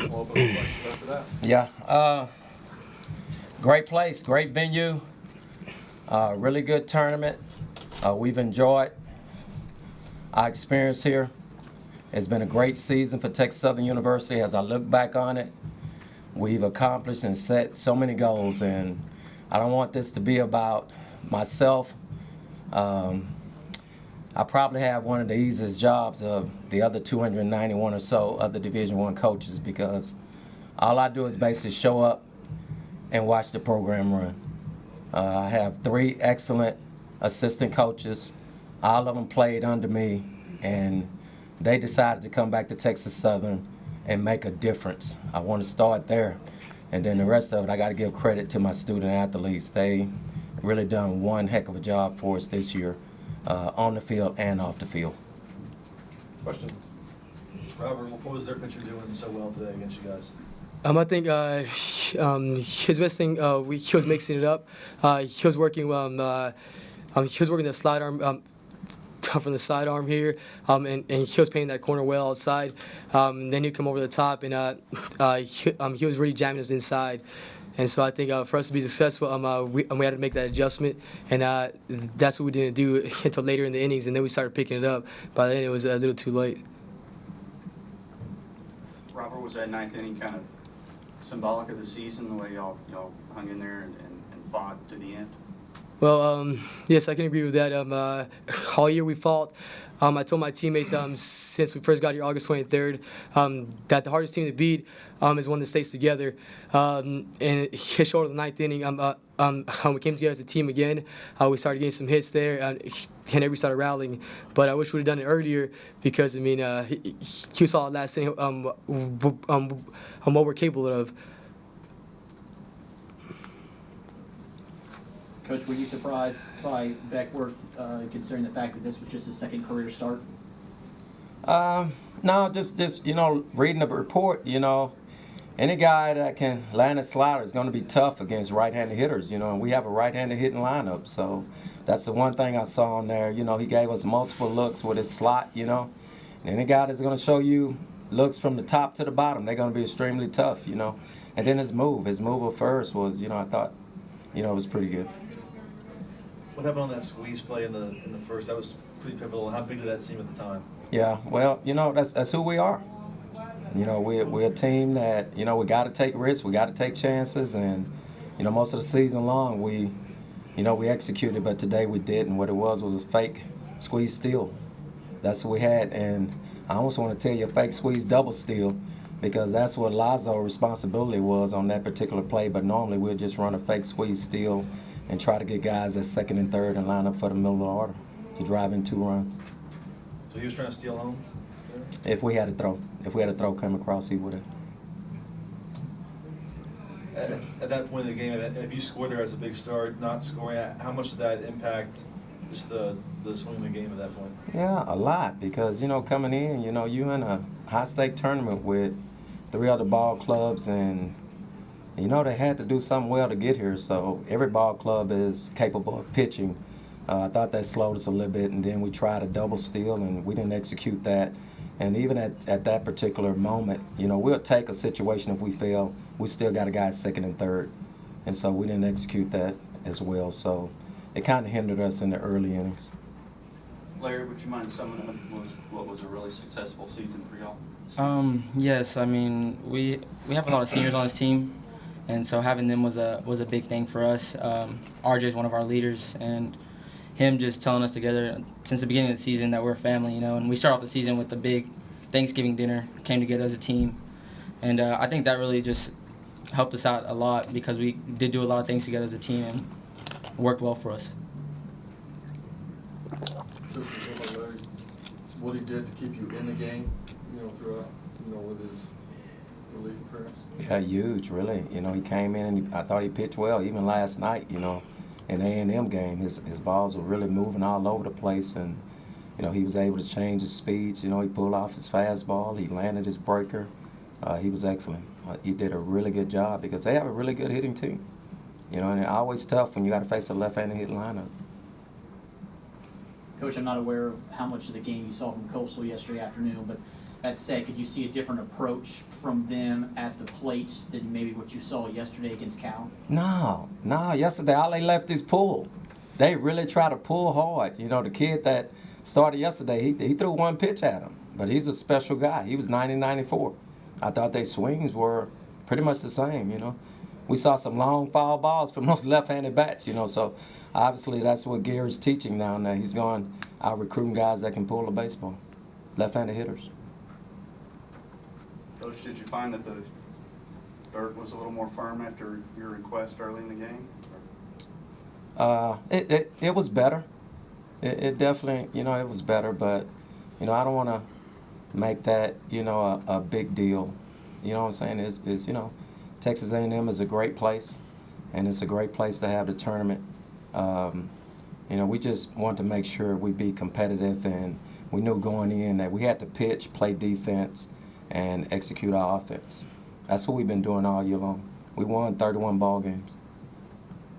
We'll open up questions after that. Yeah. Great place, great venue, really good tournament. We've enjoyed our experience here. It's been a great season for Texas Southern University. As I look back on it, we've accomplished and set so many goals, and I don't want this to be about myself. I probably have one of the easiest jobs of the other 291 or so other Division I coaches, because all I do is basically show up and watch the program run. I have 3 excellent assistant coaches. All of them played under me, and they decided to come back to Texas Southern and make a difference. I want to start there. And then the rest of it, I got to give credit to my student athletes. They really done one heck of a job for us this year, on the field and off the field. Questions? Robert, what was their pitcher doing so well today against you guys? I think his best thing, he was mixing it up. He was working the slide arm from the sidearm here, and he was painting that corner well outside. Then he'd come over the top, and he was really jamming us inside. And so I think for us to be successful, we had to make that adjustment, and that's what we didn't do until later in the innings, and then we started picking it up. By then, it was a little too late. Robert, was that 9th inning kind of symbolic of the season, the way y'all hung in there and fought to the end? Well, yes, I can agree with that. All year we fought. I told my teammates since we first got here August 23rd that the hardest team to beat is one that stays together. And it showed in the 9th inning. We came together as a team again. We started getting some hits there, and everybody started rallying. But I wish we'd have done it earlier, because, I mean, you saw last inning what we're capable of. Coach, were you surprised by Beckworth, considering the fact that this was just his second career start? No, just reading the report, any guy that can land a slider is going to be tough against right-handed hitters, and we have a right-handed hitting lineup. So that's the one thing I saw on there. He gave us multiple looks with his slot, and any guy that's going to show you looks from the top to the bottom, they're going to be extremely tough, And then his move at first was, I thought, it was pretty good. What happened on that squeeze play in the first? That was pretty pivotal. How big did that seem at the time? Yeah, well, that's who we are. We're a team that, we got to take risks, we got to take chances, and, most of the season long we executed, but today we didn't. What it was a fake squeeze steal. That's what we had, and I almost want to tell you a fake squeeze double steal, because that's what Lazo's responsibility was on that particular play, but normally we'll just run a fake squeeze steal and try to get guys at second and third and line up for the middle of the order to drive in 2 runs. So he was trying to steal home? If we had a throw come across, he would have. At that point in the game, if you scored there as a big star, not scoring, how much did that impact just the swing of the game at that point? Yeah, a lot, because, coming in, you in a high-stake tournament with 3 other ball clubs, and, they had to do something well to get here, so every ball club is capable of pitching. I thought that slowed us a little bit, and then we tried a double steal, and we didn't execute that. And even at that particular moment, we'll take a situation if we fail. We still got a guy at second and third, and so we didn't execute that as well. So it kind of hindered us in the early innings. Larry, would you mind summing up what was a really successful season for y'all? Yes, I mean we have a lot of seniors on this team, and so having them was a big thing for us. RJ is one of our leaders, and him just telling us together since the beginning of the season that we're a family, and we start off the season with a big Thanksgiving dinner, came together as a team, and I think that really just helped us out a lot, because we did do a lot of things together as a team and it worked well for us. What he did to keep you in the game, throughout, with his relief appearance? Yeah, huge, really. He came in and I thought he pitched well, even last night, in the A&M game. His balls were really moving all over the place, and, he was able to change his speeds. He pulled off his fastball, he landed his breaker. He was excellent. He did a really good job, because they have a really good hitting team. And it's always tough when you got to face a left-handed hitting lineup. Coach, I'm not aware of how much of the game you saw from Coastal yesterday afternoon, but That said, could you see a different approach from them at the plate than maybe what you saw yesterday against Cal? No. Yesterday, all they left is pull. They really try to pull hard. You know, the kid that started yesterday, he threw one pitch at him, but he's a special guy. He was 90-94. I thought their swings were pretty much the same, you know. We saw some long foul balls from those left-handed bats, you know, so obviously that's what Gary's teaching now. Now he's going out recruiting guys that can pull the baseball, left-handed hitters. Coach, did you find that the dirt was a little more firm after your request early in the game? It was better. It definitely, you know, it was better, but, you know, I don't want to make that, you know, a big deal. You know what I'm saying? Is you know, Texas A&M is a great place, and it's a great place to have the tournament. You know, we just want to make sure we be competitive, and we knew going in that we had to pitch, play defense, and execute our offense. That's what we've been doing all year long. We won 31 ball games.